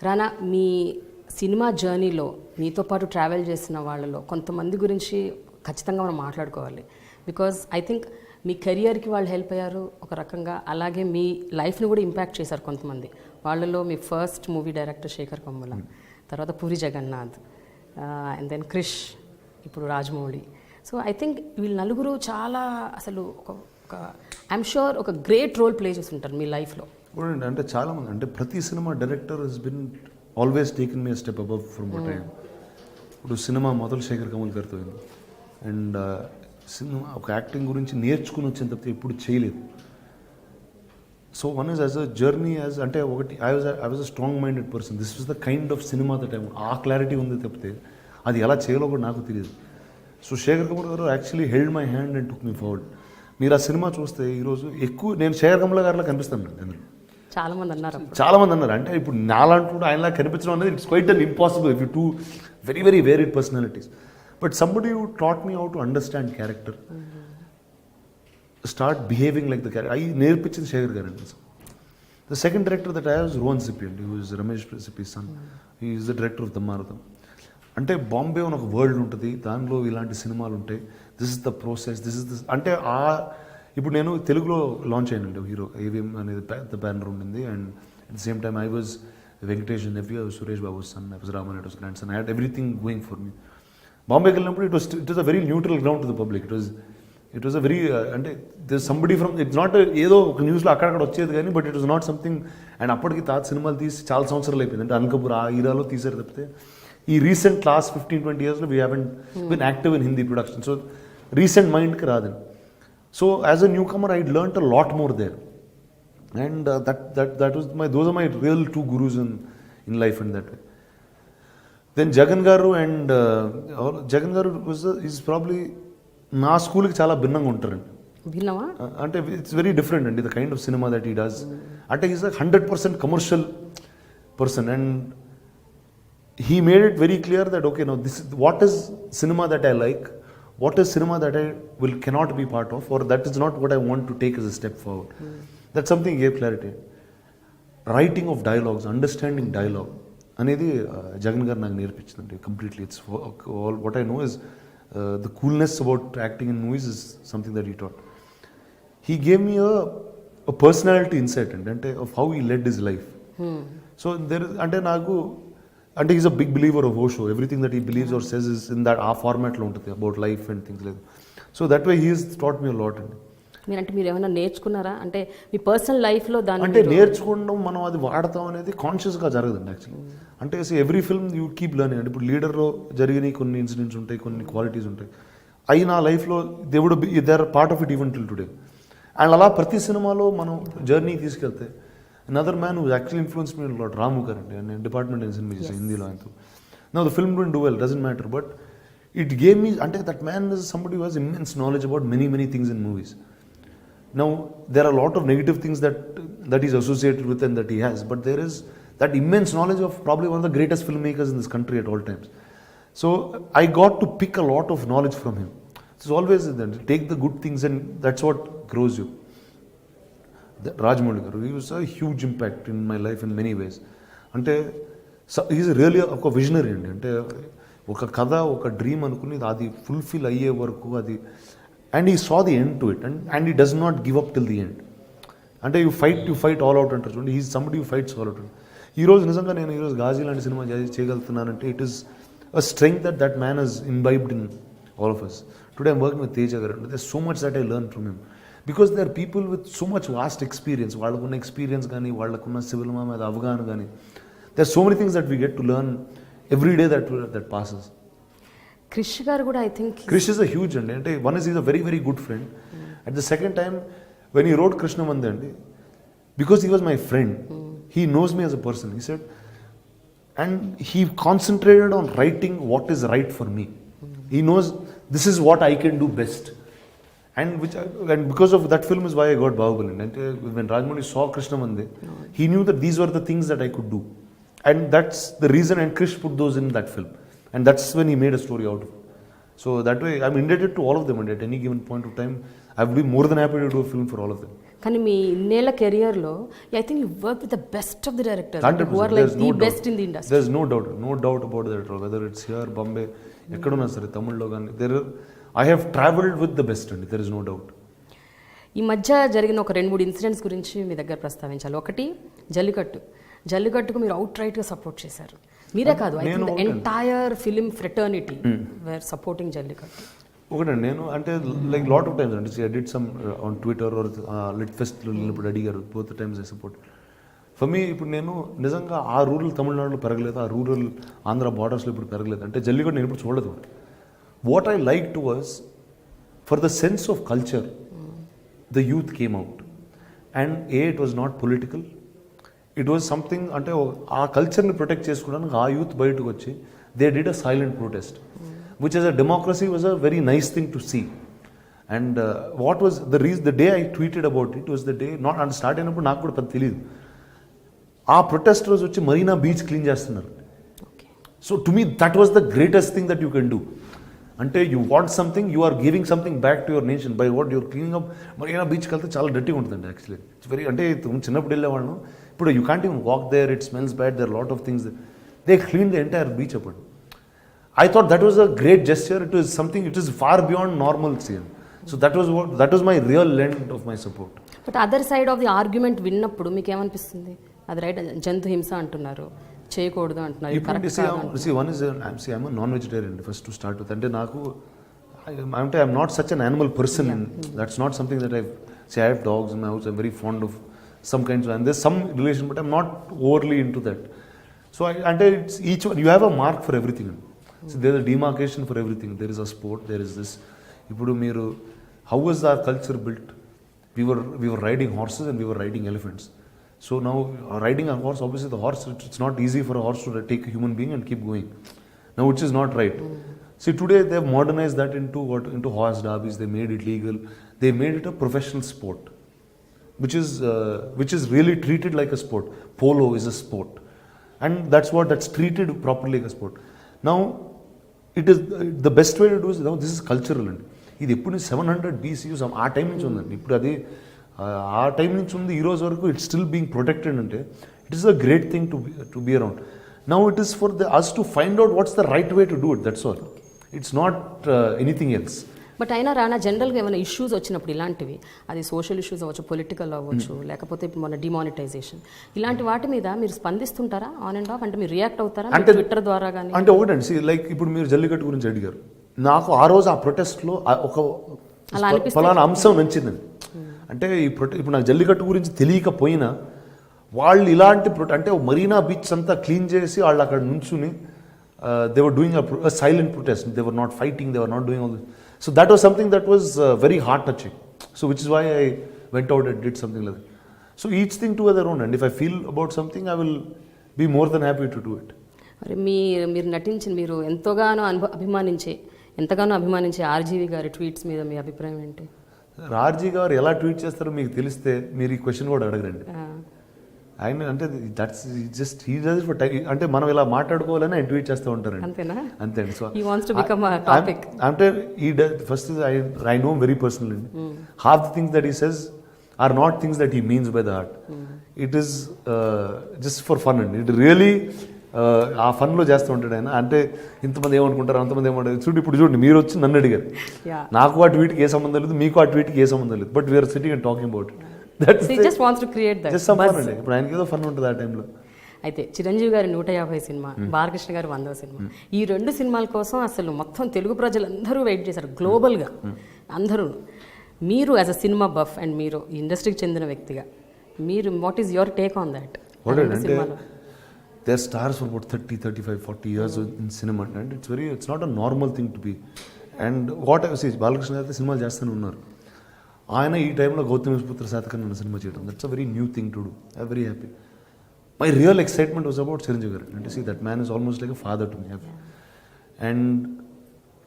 రానా, మీ cinema జర్నీలో మీతో పాటు ట్రావెల్ చేసిన వాళ్ళలో కొంతమంది గురించి ఖచ్చితంగా మనం మాట్లాడుకోవాలి. బికాజ్ ఐ థింక్ మీ కెరియర్కి వాళ్ళు హెల్ప్ అయ్యారు ఒక రకంగా, అలాగే మీ లైఫ్ని కూడా ఇంపాక్ట్ చేశారు కొంతమంది. వాళ్ళలో మీ first movie director Shekhar Kammula, తర్వాత పూరి జగన్నాథ్, అండ్ దెన్ క్రిష్, ఇప్పుడు రాజమౌళి. సో ఐ థింక్ వీళ్ళు నలుగురు చాలా అసలు ఒక ఐఎమ్ షూర్ ఒక గ్రేట్ రోల్ ప్లే చేస్తుంటారు మీ లైఫ్లో. అంటే చాలామంది, అంటే ప్రతి cinema director he's been always taken me step above from what I am. ఇప్పుడు సినిమా మొదలు శేఖర్ కమల్ గారితో అయింది. అండ్ సినిమా ఒక యాక్టింగ్ గురించి నేర్చుకుని వచ్చిన తప్పితే ఎప్పుడు చేయలేదు. So one is as a journey as అంటే ఒకటి I was a strong minded person. This was the kind of cinema that I ఆ క్లారిటీ ఉంది తప్పితే అది ఎలా చేయాలో కూడా నాకు తెలియదు. సో శేఖర్ కమల్ గారు actually held my hand and took me forward. మీరు ఆ సినిమా చూస్తే ఈరోజు ఎక్కువ నేను శేఖర్ కమల్ గారిలా కనిపిస్తాను అందులో. చాలామంది అన్నారు అంటే ఇప్పుడు నాలాంటి ఆయనలా కనిపించడం అనేది it's quite an impossible if you too very very varied personalities. But somebody who taught me how to understand character, start behaving like the character, అవి నేర్పించింది శేఖర్ గారు అండి. The second director that I was Rohan Sippi అండి, who is Ramesh Sippi son. He is the director of దమ్మారథం. అంటే బాంబే అని ఒక world ఉంటుంది, దానిలో ఇలాంటి సినిమాలు ఉంటాయి. This is the process, this is this అంటే ఇప్పుడు నేను తెలుగులో లాంచ్ అయ్యానండి హీరో ఏవిఎం అనేది పెద్ద బ్యానర్ ఉండింది. And at the same time I was Venkatesh nephew, I was Suresh Babu son, I was Ramanaidu's grandson. I had everything going for me. బాంబేకి వెళ్ళినప్పుడు it was a very neutral ground to the public. It was a very అంటే this somebody from it's not ఏదో ఒక న్యూస్లో అక్కడక్కడ వచ్చేది కానీ, but it was not something. And అప్పటికి తాత సినిమాలు తీసి చాలా సంవత్సరాలు అయిపోయింది. అంటే అనకపూర్ ఆ హీరాలో తీసారు తప్పితే ఈ రీసెంట్ లాస్ట్ 15-20 yearsలో we haven't been active in Hindi production. So recent మైండ్కి రాదండి. So as a newcomer, I learnt a lot more there, and that was those are my real two gurus in life in that way. Then Jagan Garu and Jagan Garu is probably na school ki chala భిన్నంగా ఉంటారండి. భిన్నమా అంటే it's very different అండి the kind of cinema that he does. అంటే he's 100% commercial person, and he made it very clear that okay, now this is what is cinema that I like, what is cinema that I cannot be part of, or that is not what I want to take as a step forward. That's something gave clarity. Writing of dialogues, understanding dialogue అనేది జగన్ గారు నాకు నేర్పించిందండి completely. It's all what I know is the coolness about acting in movies is something that he taught. He gave me a personality insight అండి, అంటే of how he led his life. So there అంటే నాకు అంటే is a big believer of Osho. Everything that he believes or says is in that ఆ ఫార్మాట్లో ఉంటుంది about life and things like. So that way he is taught me lot అండి. మీరు ఏమైనా నేర్చుకున్నారా అంటే మీ పర్సనల్ లైఫ్లో దాన్ని? అంటే నేర్చుకోవడం మనం అది వాడతాం అనేది కాన్షియస్గా జరగదండి యాక్చువల్లీ. అంటే every film you keep learning. అంటే ఇప్పుడు లీడర్లో జరిగిన కొన్ని ఇన్సిడెంట్స్ ఉంటాయి, కొన్ని క్వాలిటీస్ ఉంటాయి, అవి నా లైఫ్లో they would be they are part of it even till today. And అలా ప్రతి సినిమాలో మనం జర్నీ తీసుకెళ్తే another man who actually influenced me a lot, Ramu Karante, and department in cinema Hindilo antu. Now the film didn't do well, doesn't matter, but it gave me ante that man is somebody who has immense knowledge about many things in movies. Now there are a lot of negative things that he's associated with and that he has, but there is that immense knowledge of probably one of the greatest filmmakers in this country at all times. So I got to pick a lot of knowledge from him. It's always that take the good things and that's what grows you. Rajamouli గారు, he was a huge impact in my life in many ways. అంటే is really ఒక visionary అండి. అంటే ఒక కథ, ఒక dream అనుకుని అది ఫుల్ఫిల్ అయ్యే వరకు అది, and he saw the end to it, and he does not give up till the end. అంటే యూ ఫైట్ ఆల్ అవుట్ అంటారు చూడండి, is somebody you fights all out. ఈరోజు నిజంగా నేను ఈరోజు గాజీ లాంటి సినిమా చేయగలుగుతున్నానంటే it is a strength that man has imbibed in all of us. Today I'm working with Teja గారు. There so much that I learn from him. Because they are people with so much vast experience. వాళ్ళకున్న experience కానీ, వాళ్ళకున్న cinema మీద అవగాహన కానీ, they are so many things that we get to learn every day that passes. Krish గారు కూడా I think Krish is a huge అండి. అంటే one is a very good friend. At the second time when he wrote కృష్ణమంది అండి, because he was my friend, he knows me as a person, he said, and he concentrated on writing what is right for me. He knows this is what I can do best. And because of that film is why I got Bahubali. And when Rajamouli saw Krishnamandi, he knew that these were the things that I could do, and that's the reason. And Krish put those in that film, and that's when he made a story out of it. So that way, I'm indebted to all of them. And at any given point of time, I would be more than happy to do a film for all of them. కానీ మీ ఇన్నేళ్ల కెరియర్లో I think you work with the best of the directors who are like the best in the industry. There's no doubt about that, whether it's here, Bombay, ఎక్కడున్నా సరే, తమిళ్లో కానీ I have traveled with the best అండి, there is no doubt. ఈ మధ్య జరిగిన ఒక 2-3 incidents గురించి మీ దగ్గర ప్రస్తావించాలి. ఒకటి జల్లికట్టుకు మీరు అవుట్ రైట్గా సపోర్ట్ చేశారు. మీరే కాదు, I think the entire film fraternity were supporting Jallikattu. ఒకటండి, నేను అంటే లైక్ లాట్ ఆఫ్ టైమ్స్ అంటే I did some on Twitter or lit ఫెస్ట్లో ఇప్పుడు అడిగారు, both times I support. For me ఇప్పుడు నేను నిజంగా ఆ రూరల్ తమిళనాడులో పెరగలేదు, ఆ రూరల్ ఆంధ్ర బార్డర్స్లో ఇప్పుడు పెరగలేదు అంటే జల్లికట్టు నేను ఇప్పుడు చూడలేదు. What I like to was for the sense of culture the youth came out, and it was not political, it was something అంటే ఆ కల్చర్ని ప్రొటెక్ట్ చేసుకోవడానికి ఆ యూత్ బయటకు వచ్చి they did a silent protest which as a democracy was a very nice thing to see. And what was the day I tweeted about it was the day not అంటే start అయినప్పుడు నాకు కూడా పెద్ద తెలియదు. ఆ protest రోజు వచ్చి Marina beach clean చేస్తున్నారు. So to me that was the greatest thing that you can do. అంటే you want something, you are giving something back to your nation by what your cleaning up. Marina బీచ్కి వెళ్తే చాలా డర్టీగా ఉంటుందండి actually. It's very అంటే చిన్నప్పుడు వెళ్ళేవాళ్ళం, ఇప్పుడు you can't even walk there, it smells bad, there lot of things. They clean the entire beach అప్పుడు. I thought that was a great gesture. It was something, it is far beyond normalcy. So that was my real lend of my support. But other side of the argument విన్నప్పుడు మీకు ఏమనిపిస్తుంది? అది right, జంతు హింస అంటున్నారు, చేయకూడదు అంటున్నారు, I'm a non-vegetarian first to start with. అంటే నాకు I'm not such an animal person. That's not something that I have dogs in my house. I'm very fond of some kinds of, and there's some relation, but I'm not overly into that. So it's each one, you have a mark for everything. So there's a demarcation for everything. There is a sport, there is this. Ipudu meeru, how was our culture built? We were riding horses and we were riding elephants. So now riding a horse, obviously the horse, it's not easy for a horse to take a human being and keep going. Now which is not right. See, today they have modernized that into horse derbies. They made it legal. They made it a professional sport, which is really treated like a sport. Polo is a sport, and that's treated properly like a sport. Now it is the best way to do is, now this is cultural అండి. ఇది ఎప్పుడు 700 BC ఆ time నుంచి ఉందండి. ఇప్పుడు అది ఆ time నుంచి ఉంది, ఈ రోజు వరకు ఇట్స్ స్టిల్ బీయింగ్ ప్రొటెక్టెడ్. అంటే it is a great thing to be around. Now it is for us to find out what's the right way to do it, that's all. It's not anything else. But అయినా రానా, జనరల్గా ఏమైనా issues వచ్చినప్పుడు ఇలాంటివి, అది social issues అవ్వచ్చు, political అవ్వచ్చు, లేకపోతే ఇప్పుడు మన డిమానిటైజేషన్, ఇలాంటి వాటి మీద మీరు స్పందిస్తుంటారా ఆన్ అండ్ ఆఫ్? అంటే మీరు రియాక్ట్ అవుతారా అంటే ట్విట్టర్ ద్వారా కానీ? అంటే ఒకటండి, లైక్ ఇప్పుడు మీరు జల్లికట్టు గురించి అడిగారు, నాకు ఆ రోజు ఆ ప్రొటెస్ట్లో ఒక ఫలానా అంశం నచ్చిందండి. అంటే ఇప్పుడు నాకు జల్లికట్టు గురించి తెలియకపోయినా వాళ్ళు ఇలాంటి అంటే మరీనా బీచ్ అంతా క్లీన్ చేసి వాళ్ళు అక్కడ నుంచుని they were doing a silent protest. They were not fighting, they were not doing all this. So that was something that was very heart touching. So which is why I went out and did something like that. So each thing to their own, and if I feel about something, I will be more than happy to do it. మరి మీరు నటించిన, మీరు ఎంతగానో అభిమానించే RGV గారి tweets మీద మీ అభిప్రాయం ఏంటి? ఆర్జీ గారు ఎలా ట్వీట్ చేస్తారో మీకు తెలిస్తే మీరు ఈ క్వశ్చన్ కూడా అడగరండి. ఆయన అంటే that's just he does for అంటే మనం ఇలా మాట్లాడుకోవాలని ఆయన ట్వీట్ చేస్తూ ఉంటారండి. అంతేనా? అంతే. So he wants to become a topic. అంటే ఈ first I know very personal అండి. Half the things that he says are not things that he means by the heart. It is just for fun అండి. It really ఆ ఫన్లో చేస్తూ ఉంటాడు ఆయన. అంటే ఇంతమంది ఏమనుకుంటారు, అంతమంది ఏమంటారు. ఇప్పుడు చూడండి, మీరు వచ్చి నన్ను అడిగారు, నాకు ఆ ట్వీట్కి ఏ సంబంధం లేదు, మీకు ఆ ట్వీట్కి ఏ సంబంధం లేదు, but we're sitting and talking about it. ఇప్పుడు ఆయనకి ఏదో ఫన్ ఉంటుంది ఆ టైంలో. అయితే చిరంజీవి గారి 150 సినిమా, బాలకృష్ణ గారి 100వ సినిమా, ఈ 2 సినిమాల కోసం అసలు మొత్తం తెలుగు ప్రజలందరూ వెయిట్ చేశారు గ్లోబల్గా అందరూ. మీరు as a cinema buff and మీరు ఇండస్ట్రీకి చెందిన వ్యక్తిగా, మీరు what is your take on that? They are stars for about 30, 35, 40 years in cinema, and it's not a normal thing to be. And what I say, Balakrishna గారు సినిమాలు చేస్తూనే ఉన్నారు. ఆయన ఈ టైంలో గౌతమ్ పుత్ర శాతకర్ణి అన్న సినిమా చేయడం, that's a very new thing to do. I very happy. My real excitement was about Chiranjeevi garu. అంటే see that man is almost like a father to me. And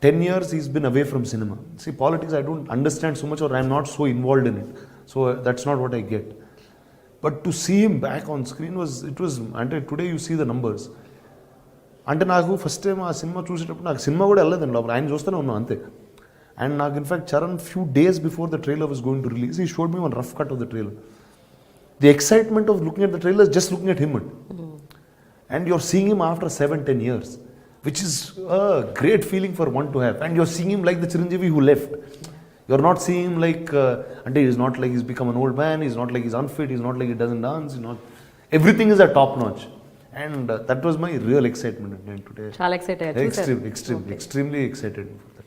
10 years he's been away from cinema. See, politics I don't understand so much, or I'm not so involved in it. So that's not what I get. But to see him back on screen was అంటే today you see the numbers. అంటే నాకు first time ఆ cinema చూసేటప్పుడు నాకు cinema కూడా వెళ్ళలేదండి లోపల, ఆయన చూస్తూనే ఉన్నాం అంతే. And నాకు in fact Charan few days before the trailer was going to release, he showed me one rough cut of the trailer. The excitement of looking at the trailer is just looking at him. And you're seeing him after 7-10 years, which is a great feeling for one to have. And you're seeing him like the Chiranjeevi who left. You're not seeing him like, and he's not like he's become an old man, he's not like he's unfit, he's not like he doesn't dance, he's not. Everything is at top notch. And that was my real excitement today. చాలా excite అయ్యారు Extremely excited for that.